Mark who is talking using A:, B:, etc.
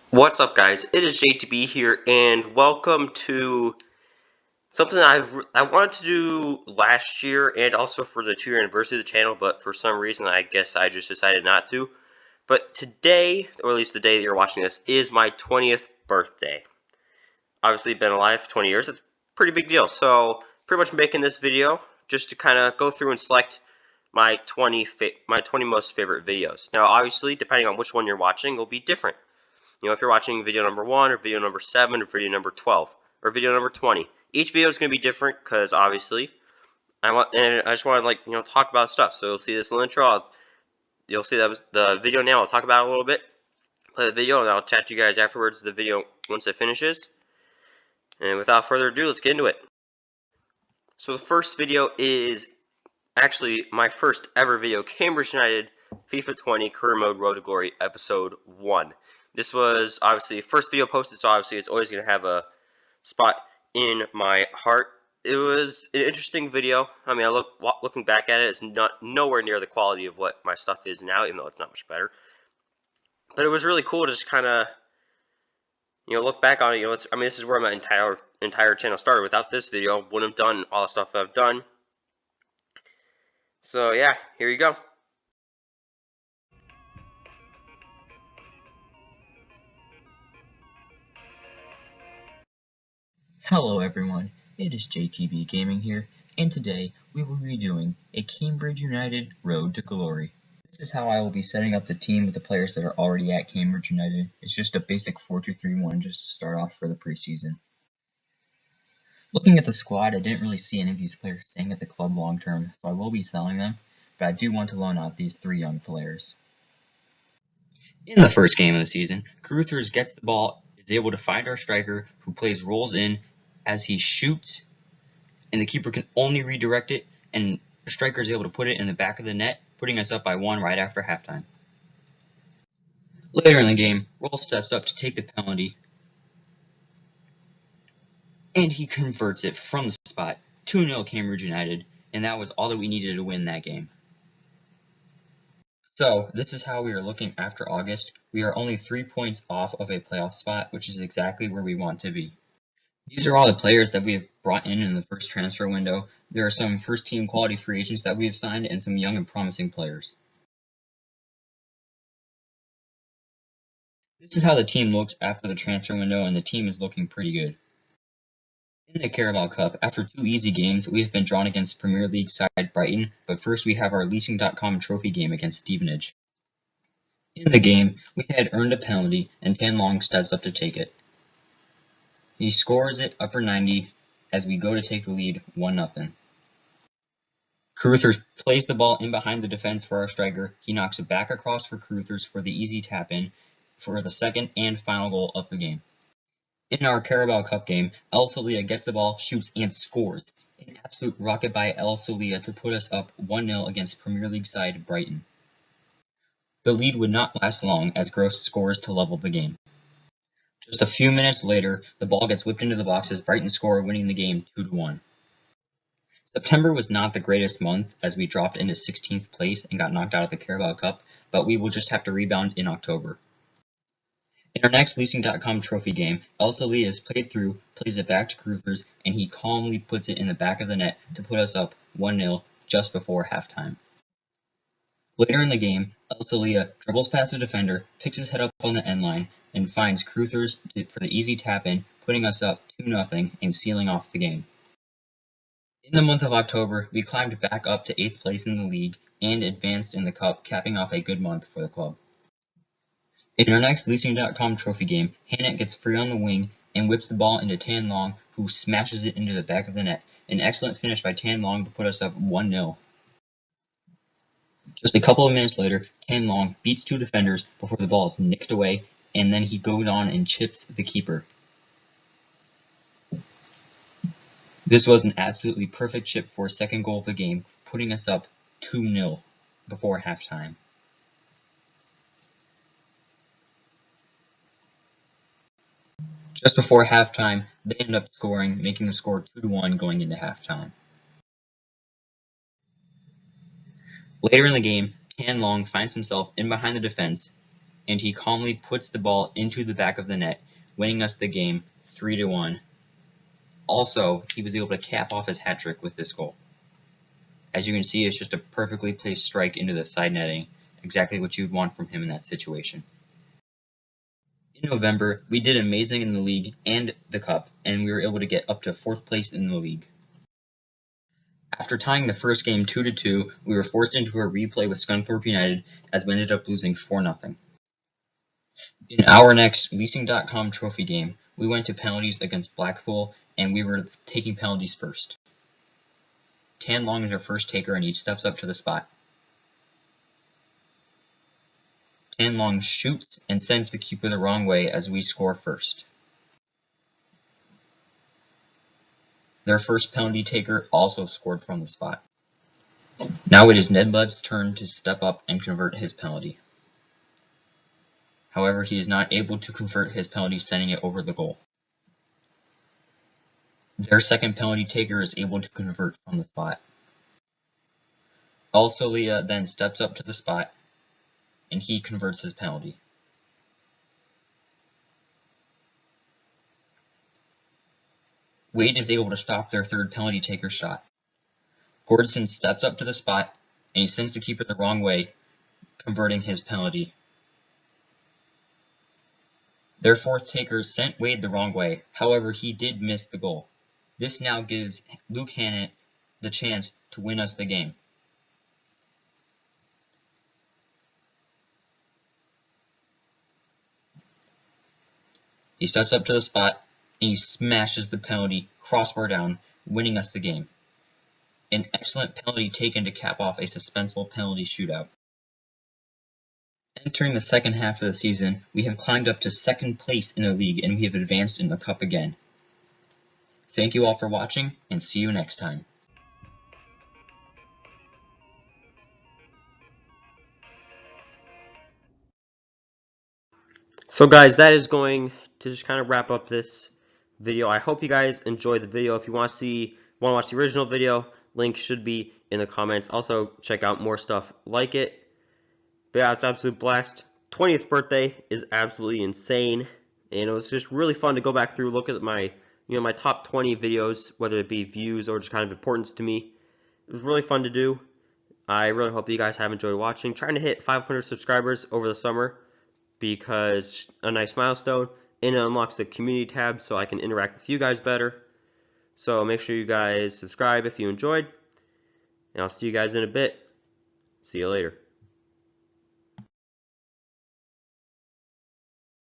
A: What's up, guys? It is JTB here, and welcome to something I wanted to do last year and also for the 2-year anniversary of the channel, but for some reason I guess I just decided not to. But today, or at least the day that you're watching this, is my 20th birthday. Obviously, been alive 20 years. It's a pretty big deal. So, pretty much making this video just to kind of go through and select my 20 most favorite videos. Now, obviously, depending on which one you're watching, will be different. If you're watching video number 1 or video number 7 or video number 12 or video number 20, each video is going to be different because obviously I just want to talk about stuff. So you'll see this little intro. You'll see that was the video now. I'll talk about it a little bit, play the video, and I'll chat to you guys afterwards. The video once it finishes. And without further ado, let's get into it. So the first video is actually my first ever video, Cambridge United FIFA 20 Career Mode Road to Glory Episode 1. This was obviously the first video posted, so obviously it's always going to have a spot in my heart. It was an interesting video. I mean, looking back at it, it's not nowhere near the quality of what my stuff is now, even though it's not much better. But it was really cool to just kind of look back on it. This is where my entire channel started. Without this video, I wouldn't have done all the stuff that I've done. So yeah, here you go.
B: Hello everyone, it is JTB Gaming here, and today we will be doing a Cambridge United Road to Glory. This is how I will be setting up the team with the players that are already at Cambridge United. It's just a basic 4-2-3-1 just to start off for the preseason. Looking at the squad, I didn't really see any of these players staying at the club long term, so I will be selling them, but I do want to loan out these 3 young players. In the first game of the season, Caruthers gets the ball, is able to find our striker who plays rolls in as he shoots, and the keeper can only redirect it, and the striker is able to put it in the back of the net, putting us up by 1 right after halftime. Later in the game, Roll steps up to take the penalty, and he converts it from the spot. 2-0 Cambridge United, and that was all that we needed to win that game. So, this is how we are looking after August. We are only 3 points off of a playoff spot, which is exactly where we want to be. These are all the players that we have brought in the first transfer window. There are some first-team quality free agents that we have signed and some young and promising players. This is how the team looks after the transfer window, and the team is looking pretty good. In the Carabao Cup, after 2 easy games, we have been drawn against Premier League side Brighton, but first we have our Leasing.com trophy game against Stevenage. In the game, we had earned a penalty, and Tan Long steps up to take it. He scores it upper 90 as we go to take the lead 1-0. Caruthers plays the ball in behind the defense for our striker. He knocks it back across for Caruthers for the easy tap-in for the second and final goal of the game. In our Carabao Cup game, El Solia gets the ball, shoots, and scores. An absolute rocket by El Solia to put us up 1-0 against Premier League side Brighton. The lead would not last long as Gross scores to level the game. Just a few minutes later, the ball gets whipped into the box as Brighton score, winning the game 2-1. September was not the greatest month as we dropped into 16th place and got knocked out of the Carabao Cup, but we will just have to rebound in October. In our next Leasing.com trophy game, El Solia is played through, plays it back to Caruthers, and he calmly puts it in the back of the net to put us up 1-0 just before halftime. Later in the game, El Solia dribbles past the defender, picks his head up on the end line, and finds Caruthers for the easy tap-in, putting us up 2-0 and sealing off the game. In the month of October, we climbed back up to 8th place in the league and advanced in the cup, capping off a good month for the club. In our next Leasing.com trophy game, Hannett gets free on the wing and whips the ball into Tan Long, who smashes it into the back of the net. An excellent finish by Tan Long to put us up 1-0. Just a couple of minutes later, Tan Long beats 2 defenders before the ball is nicked away, and then he goes on and chips the keeper. This was an absolutely perfect chip for a second goal of the game, putting us up 2-0 before halftime. Just before halftime, they end up scoring, making the score 2-1 going into halftime. Later in the game, Tan Long finds himself in behind the defense, and he calmly puts the ball into the back of the net, winning us the game 3-1. Also, he was able to cap off his hat trick with this goal. As you can see, it's just a perfectly placed strike into the side netting, exactly what you'd want from him in that situation. In November, we did amazing in the league and the cup, and we were able to get up to 4th place in the league. After tying the first game 2-2, we were forced into a replay with Scunthorpe United as we ended up losing 4-0. In our next Leasing.com trophy game, we went to penalties against Blackpool, and we were taking penalties first. Tan Long is our first taker, and he steps up to the spot. Tan Long shoots and sends the keeper the wrong way as we score first. Their first penalty taker also scored from the spot. Now it is Nedlev's turn to step up and convert his penalty. However, he is not able to convert his penalty, sending it over the goal. Their second penalty taker is able to convert from the spot. El Solia then steps up to the spot, and he converts his penalty. Wade is able to stop their third penalty taker shot. Gordson steps up to the spot, and he sends the keeper the wrong way, converting his penalty. Their fourth taker sent Wade the wrong way, however he did miss the goal. This now gives Luke Hannett the chance to win us the game. He steps up to the spot, and he smashes the penalty crossbar down, winning us the game. An excellent penalty taken to cap off a suspenseful penalty shootout. Entering the second half of the season, we have climbed up to 2nd place in the league, and we have advanced in the cup again. Thank you all for watching, and see you next time.
A: So guys, that is going to just kind of wrap up this video. I hope you guys enjoyed the video. If you want to watch the original video, link should be in the comments. Also, check out more stuff like it. But yeah, it's an absolute blast. 20th birthday is absolutely insane, and it was just really fun to go back through, look at my my top 20 videos, whether it be views or just kind of importance to me. It was really fun to do. I really hope you guys have enjoyed watching. Trying to hit 500 subscribers over the summer, because a nice milestone, and it unlocks the community tab so I can interact with you guys better. So make sure you guys subscribe if you enjoyed, and I'll see you guys in a bit. See you later.